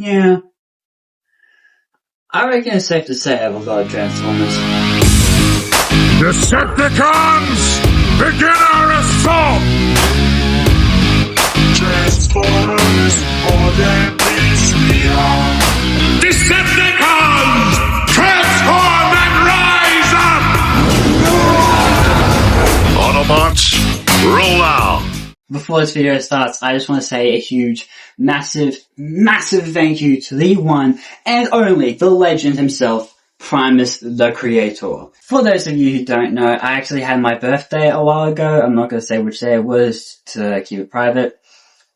Yeah. I reckon it's safe to say I have a lot of Transformers. Decepticons! Begin our assault! Transformers, more than beasts we are. Decepticons! Transform and rise up! Autobots, roll out! Before this video starts, I just want to say a huge, massive thank you to the one and only, the legend himself, Primus the Creator. For those of you who don't know, I actually had my birthday a while ago. I'm not going to say which day it was to keep it private.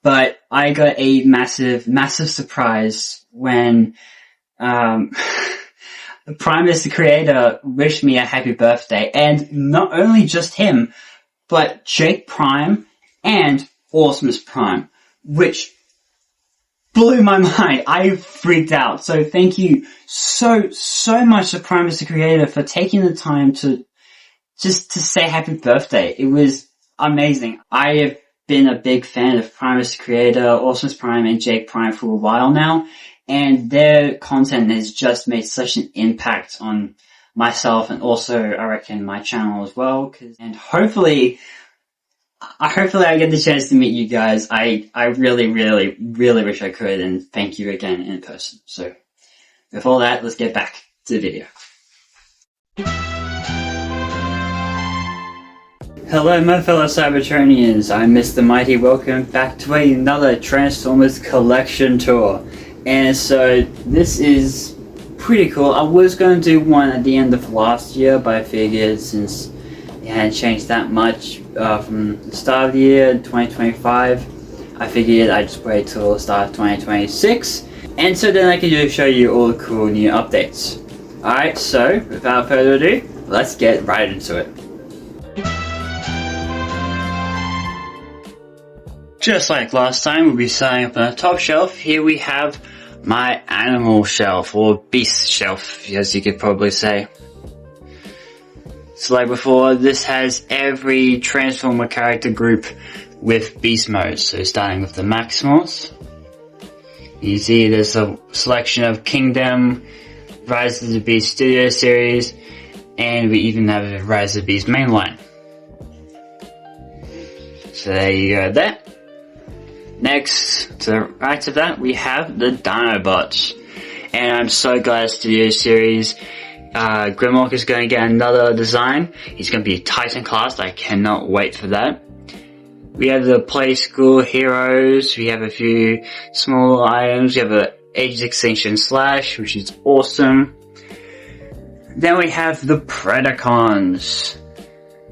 But I got a massive surprise when Primus the Creator wished me a happy birthday. And not only just him, but Jake Prime and Awesomeness Prime, which blew my mind. I freaked out. So thank you so much to Primus the Creator for taking the time to just to say happy birthday. It was amazing. I have been a big fan of Primus the Creator, Awesomeness Prime, and Jake Prime for a while now, and their content has just made such an impact on myself and also, I reckon, my channel as well. And hopefully I get the chance to meet you guys. I really wish I could, and thank you again in person. So, with all that, let's get back to the video. Hello my fellow Cybertronians, I'm Mr. Mighty. Welcome back to another Transformers collection tour. And so, this is pretty cool. I was going to do one at the end of last year, but I figured since it hadn't changed that much from the start of the year, 2025, I figured I'd just wait till the start of 2026, and so then I can just show you all the cool new updates. Alright, so without further ado, let's get right into it. Just like last time, we'll be starting up on the top shelf. Here we have my animal shelf, or beast shelf, as you could probably say. So like before, this has every Transformer character group with beast modes. So starting with the Maximals, you see there's a selection of Kingdom, Rise of the Beast Studio Series, and we even have a Rise of the Beast mainline. So there you go there. Next, to the right of that, we have the Dinobots. And I'm so glad Studio Series Grimlock is going to get another design. He's going to be Titan class. I cannot wait for that. We have the Play School Heroes. We have a few small items. We have a Age Extinction Slash, which is awesome. Then we have the Predacons.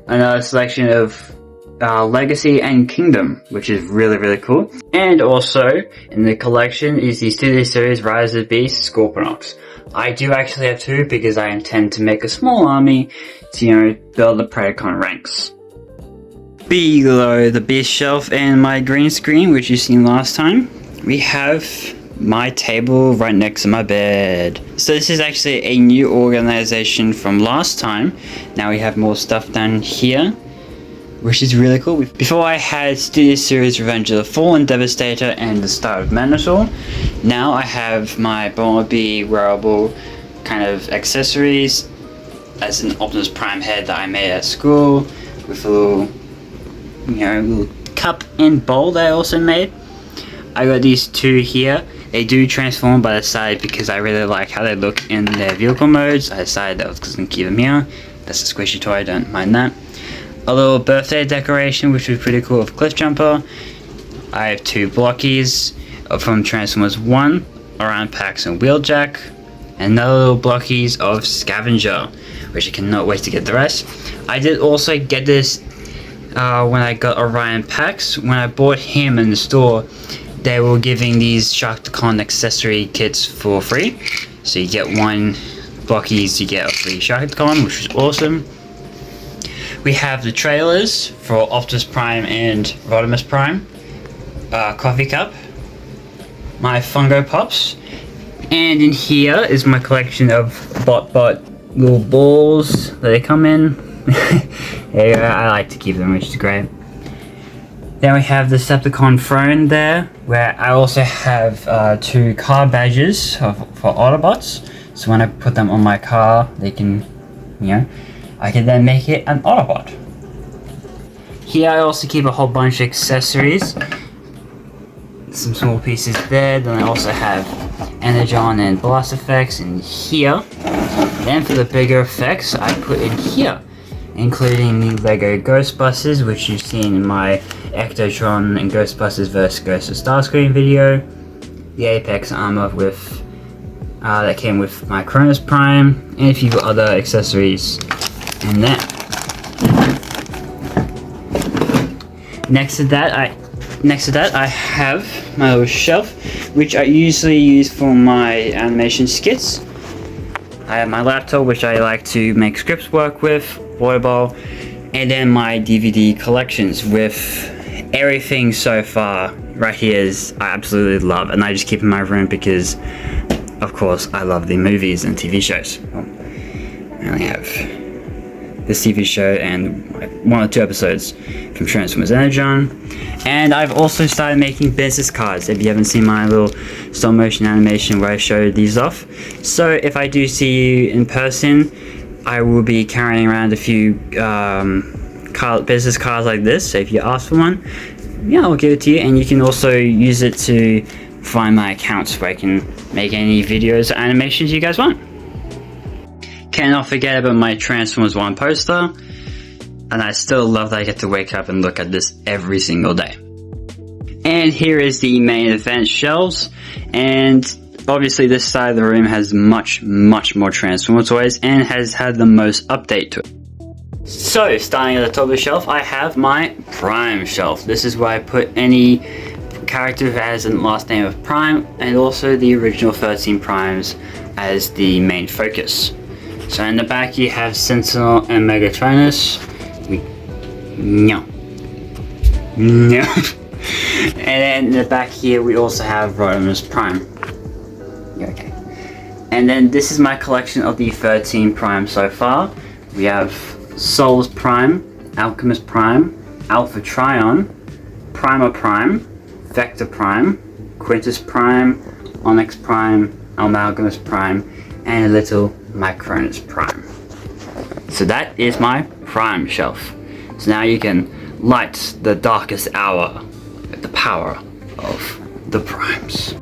Another selection of Legacy and Kingdom, which is really cool. And also, in the collection is the Studio Series Rise of the Beast Scorponok. I do actually have two because I intend to make a small army to, build the Predacon ranks. Below the beast shelf and my green screen, which you've seen last time, we have my table right next to my bed. So this is actually a new organization from last time. Now we have more stuff down here, which is really cool. Before I had Studio Series Revenge of the Fallen, Devastator, and the Start of Minotaur. Now I have my Bumblebee wearable kind of accessories as an Optimus Prime head that I made at school with a little, little cup and bowl that I also made. I got these two here. They do transform by the side because I really like how they look in their vehicle modes. I decided that I was going to keep them here. That's a squishy toy, I don't mind that. A little birthday decoration, which was pretty cool, of Cliff Jumper. I have two blockies from Transformers 1, Orion Pax and Wheeljack. And another little blockies of Scavenger, which I cannot wait to get the rest. I did also get this when I got Orion Pax. When I bought him in the store, they were giving these Sharktacon accessory kits for free. So you get one blockies, you get a free Sharktacon, which is awesome. We have the trailers for Optimus Prime and Rodimus Prime, coffee cup, my Funko Pops, and in here is my collection of Bot little balls that they come in. There you go, I like to keep them, which is great. Then we have the Decepticon throne there, where I also have 2 car badges for Autobots. So when I put them on my car, they can, I can then make it an Autobot. Here I also keep a whole bunch of accessories. Some small pieces there. Then I also have Energon and Blast effects in here. Then for the bigger effects, I put in here, including the Lego Ghostbusters, which you've seen in my Ectotron and Ghostbusters vs. Ghost of Starscream video. The Apex armor with that came with my Cronus Prime, and a few other accessories in there. Next to that, I have my little shelf, which I usually use for my animation skits. I have my laptop, which I like to make scripts work with, volleyball, and then my DVD collections with everything so far. Right here is I absolutely love, and I just keep in my room because, of course, I love the movies and TV shows. I only have this TV show and 1 or 2 episodes from Transformers Energon. And I've also started making business cards, if you haven't seen my little stop motion animation where I showed these off. So if I do see you in person, I will be carrying around a few business cards like this. So if you ask for one, I'll give it to you, and you can also use it to find my accounts where I can make any videos or animations you guys want. Cannot forget about my Transformers 1 poster, and I still love that I get to wake up and look at this every single day. And here is the main event shelves, and obviously this side of the room has much more Transformer toys and has had the most update to it. So, starting at the top of the shelf, I have my Prime shelf. This is where I put any character who has a last name of Prime, and also the original 13 Primes as the main focus. So in the back you have Sentinel and Megatronus. And then in the back here we also have Rodimus Prime. Okay. And then this is my collection of the 13 Prime so far. We have Solus Prime, Alchemist Prime, Alpha Trion, Primer Prime, Vector Prime, Quintus Prime, Onyx Prime, Amalgamus Prime, and a little Micronus Prime. So that is my Prime shelf. So now you can light the darkest hour with the power of the Primes.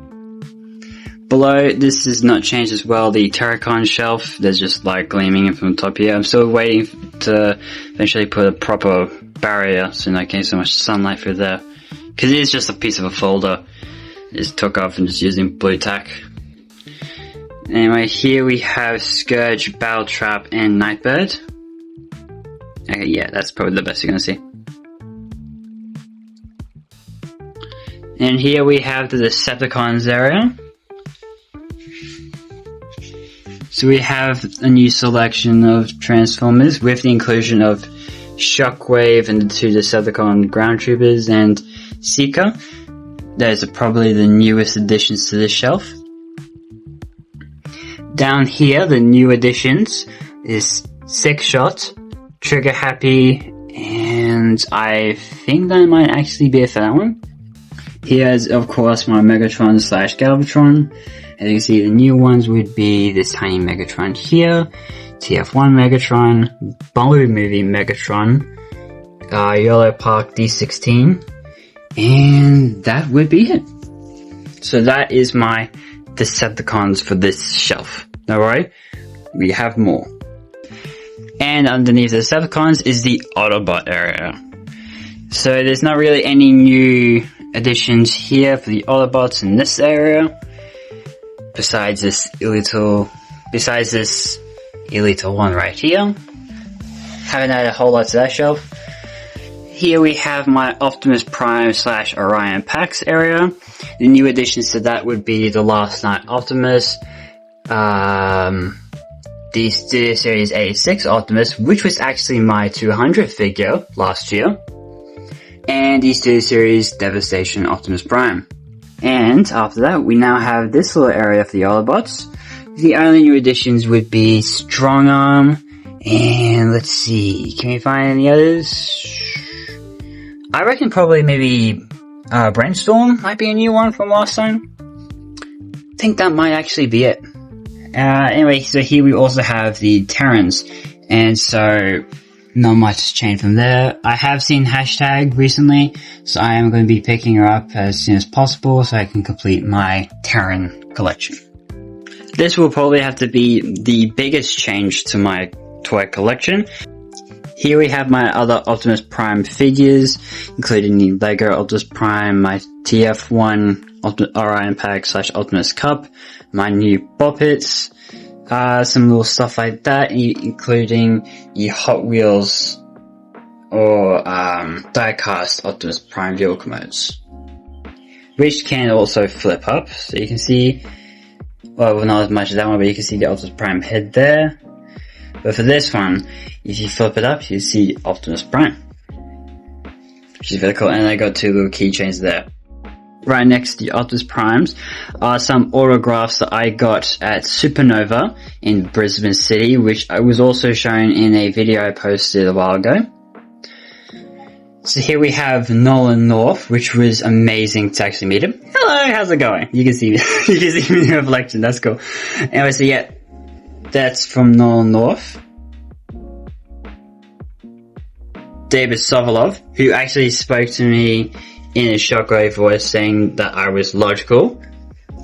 Below, this does not change as well, the Terracon shelf, there's just light gleaming from the top here. I'm still waiting to eventually put a proper barrier so not getting so much sunlight through there. Because it is just a piece of a folder. Just took off and just using blue tack. Anyway, here we have Scourge, Battle Trap, and Nightbird. Okay, yeah, that's probably the best you're gonna see. And here we have the Decepticons area. So we have a new selection of Transformers with the inclusion of Shockwave and the 2 Decepticon Ground Troopers and Seeker. Those are probably the newest additions to this shelf. Down here, the new additions is Six Shot, Trigger Happy, and I think that might actually be it for that one. Here's, of course, my Megatron / Galvatron. As you can see, the new ones would be this tiny Megatron here, TF1 Megatron, Bumblebee Movie Megatron, Yellow Park D16, and that would be it. So that is my Decepticons for this shelf. Don't worry, we have more. And underneath the Decepticons is the Autobot area. So there's not really any new additions here for the Autobots in this area. Besides this Elito one right here. Haven't added a whole lot to that shelf. Here we have my Optimus Prime / Orion Pax area. The new additions to that would be the Last Night Optimus, the Studio Series 86 Optimus, which was actually my 200th figure last year, and the Studio Series Devastation Optimus Prime. And after that, we now have this little area for the Autobots. The only new additions would be Strong Arm, and let's see, can we find any others? I reckon probably maybe Brainstorm might be a new one from last time. I think that might actually be it. Anyway, so here we also have the Terrans, and so not much has changed from there. I have seen hashtag recently, so I am going to be picking her up as soon as possible so I can complete my Terran collection. This will probably have to be the biggest change to my toy collection. Here we have my other Optimus Prime figures, including the Lego Optimus Prime, my TF1 Orion Pack / Optimus Cup, my new Boppets, some little stuff like that, including the Hot Wheels or die-cast Optimus Prime vehicle modes, which can also flip up, so you can see, well, not as much as that one, but you can see the Optimus Prime head there. But for this one, if you flip it up, you see Optimus Prime, which is very cool, and I got 2 little keychains there. Right next to the Optimus Primes are some autographs that I got at Supernova in Brisbane City, which I was also shown in a video I posted a while ago. So here we have Nolan North, which was amazing to actually meet him. Hello, how's it going? You can see me, you can see me in the reflection, that's cool. Anyway, so yeah, that's from Nolan North. David Sovolov, who actually spoke to me in a shockwave voice saying that I was logical.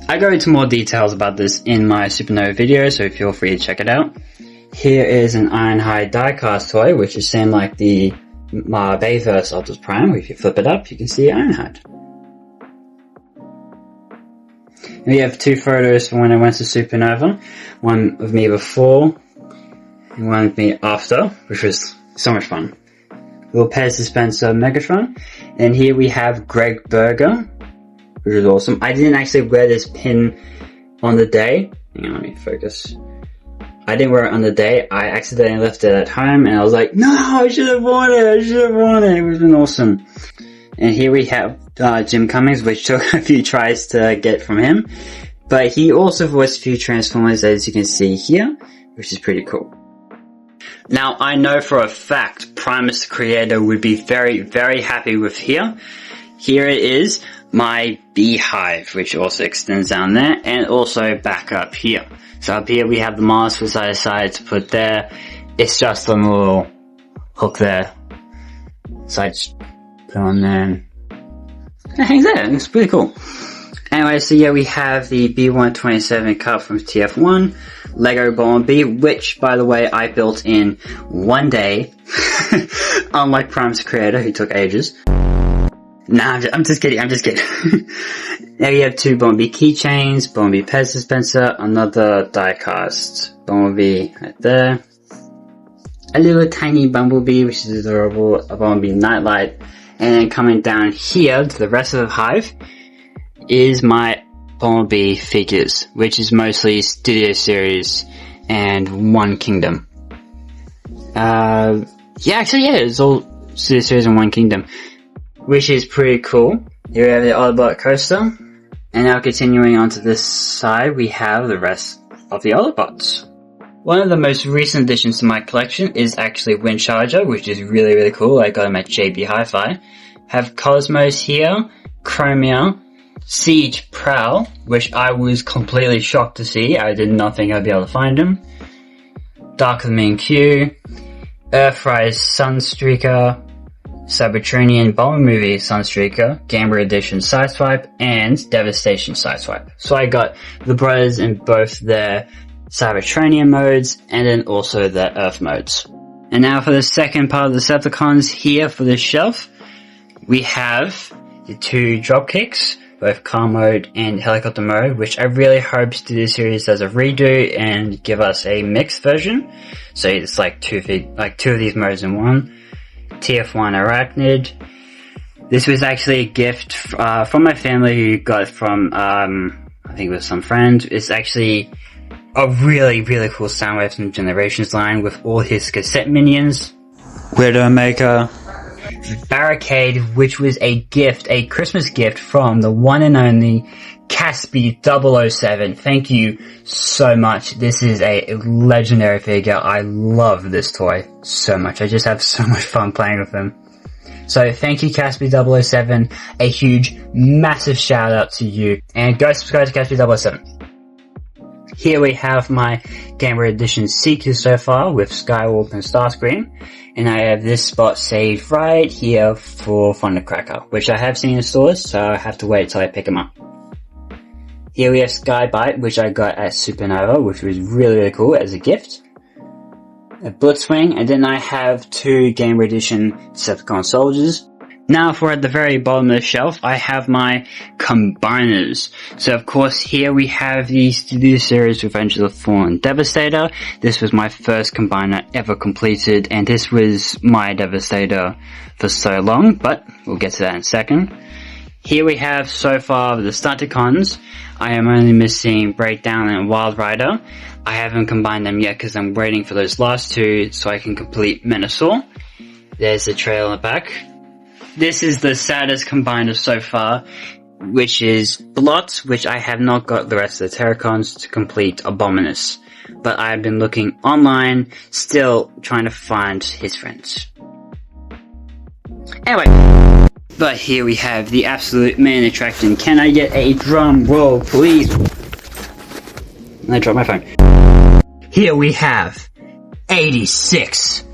I go into more details about this in my Supernova video, so feel free to check it out. Here is an Ironhide diecast toy, which is same like the Bayverse Optimus Prime. If you flip it up, you can see Ironhide. We have 2 photos from when I went to Supernova. One of me before, and one of me after, which was so much fun. Little Pez dispenser Megatron. And here we have Greg Berger, which is awesome. I didn't actually wear this pin on the day. Hang on, let me focus. I didn't wear it on the day. I accidentally left it at home, and I was like, no, I should have worn it. I should have worn it. It would have been awesome. And here we have Jim Cummings, which took a few tries to get from him. But he also voiced a few Transformers, as you can see here, which is pretty cool. Now, I know for a fact Primus the Creator would be very, very happy with here. Here it is, my beehive, which also extends down there, and also back up here. So up here we have the mask, which I decided to put there. It's just a little hook there. So I just put it on there, and it hangs there. It's pretty cool. Anyway, so yeah, we have the B127 cup from TF1, Lego Bumblebee, which, by the way, I built in one day, unlike Primus Creator, who took ages. Nah, I'm just kidding. Now you have 2 Bumblebee keychains, Bumblebee Pez dispenser, another die-cast Bumblebee right there, a little tiny Bumblebee, which is adorable, a Bumblebee Nightlight, and then coming down here to the rest of the hive is my Bumblebee figures, which is mostly Studio Series and One Kingdom. It's all Studio Series and One Kingdom, which is pretty cool. Here we have the Autobot coaster, and now continuing onto this side, we have the rest of the Autobots. One of the most recent additions to my collection is actually Windcharger, which is really, really cool. I got him at JB Hi-Fi. Have Cosmos here, Chromia, Siege Prowl, which I was completely shocked to see. I did not think I'd be able to find him. Dark of the Moon Q, Earthrise Sunstreaker, Cybertronian Bumblebee Sunstreaker, Gamera Edition Sideswipe, and Devastation Sideswipe. So I got the brothers in both their Cybertronian modes, and then also their Earth modes. And now for the second part of the Decepticons here for this shelf, we have the 2 Dropkicks, both car mode and helicopter mode, which I really hope Studio Series does a redo and give us a mixed version. So it's like 2 of these modes in one. TF1 Arachnid. This was actually a gift from my family who got it from, I think it was some friend. It's actually a really, really cool Soundwave from Generations line with all his cassette minions. Widowmaker. Barricade, which was a Christmas gift from the one and only Caspi 007. Thank you so much. This is a legendary figure. I love this toy so much. I just have so much fun playing with him. So thank you, Caspi007. A huge, massive shout out to you. And go subscribe to Caspi007. Here we have my Game Boy Edition Seekers so far with Skywarp and Starscream. And I have this spot saved right here for Thundercracker, which I have seen in stores, so I have to wait till I pick them up. Here we have Skybite, which I got at Supernova, which was really cool as a gift. A Blitzwing, and then I have 2 Game Boy Edition Decepticon Soldiers. Now for at the very bottom of the shelf, I have my combiners. So of course here we have the Studio Series Revenge of the Fallen Devastator. This was my first combiner ever completed, and this was my Devastator for so long, but we'll get to that in a second. Here we have so far the Stunticons. I am only missing Breakdown and Wild Rider. I haven't combined them yet because I'm waiting for those last 2 so I can complete Menasor. There's the trail in the back. This is the saddest combiner so far, which is Blot, which I have not got the rest of the Terracons to complete Abominus. But I have been looking online, still trying to find his friends. Anyway, but here we have the absolute main attraction. Can I get a drum roll, please? I dropped my phone. Here we have 86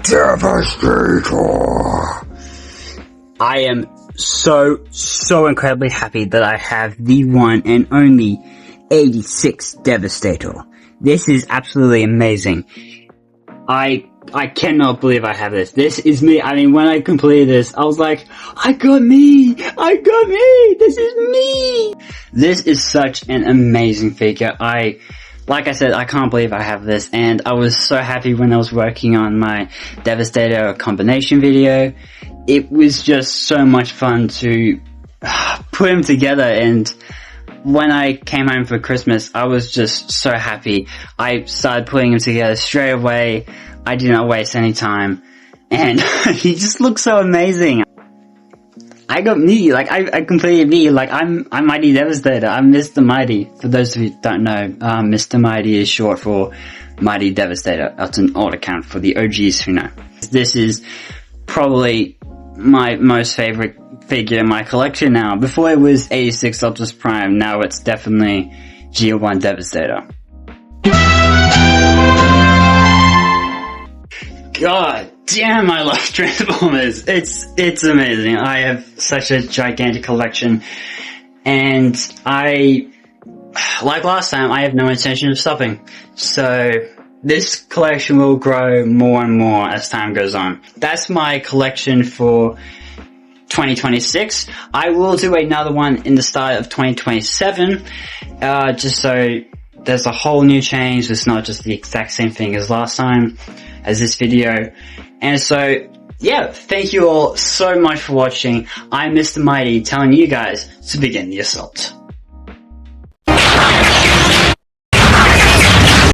Devastator. I am so incredibly happy that I have the one and only 86 Devastator. This is absolutely amazing. I cannot believe I have this. This is me. I mean, when I completed this, I was like, I got me! This is me! This is such an amazing figure. Like I said, I can't believe I have this, and I was so happy when I was working on my Devastator combination video. It was just so much fun to put them together, and when I came home for Christmas, I was just so happy. I started putting them together straight away. I did not waste any time, and he just looks so amazing. I got me, like, I completed me, like, I'm Mighty Devastator, I'm Mr. Mighty. For those of you who don't know, Mr. Mighty is short for Mighty Devastator. That's an old account for the OGs who know. This is probably my most favorite figure in my collection now. Before it was 86 Optimus Prime, now it's definitely G1 Devastator. God damn, I love Transformers. It's amazing. I have such a gigantic collection, and like last time, I have no intention of stopping. So this collection will grow more and more as time goes on. That's my collection for 2026. I will do another one in the start of 2027, just so there's a whole new change. It's not just the exact same thing as last time, as this video. And so, yeah, thank you all so much for watching. I'm Mr. Mighty telling you guys to begin the assault.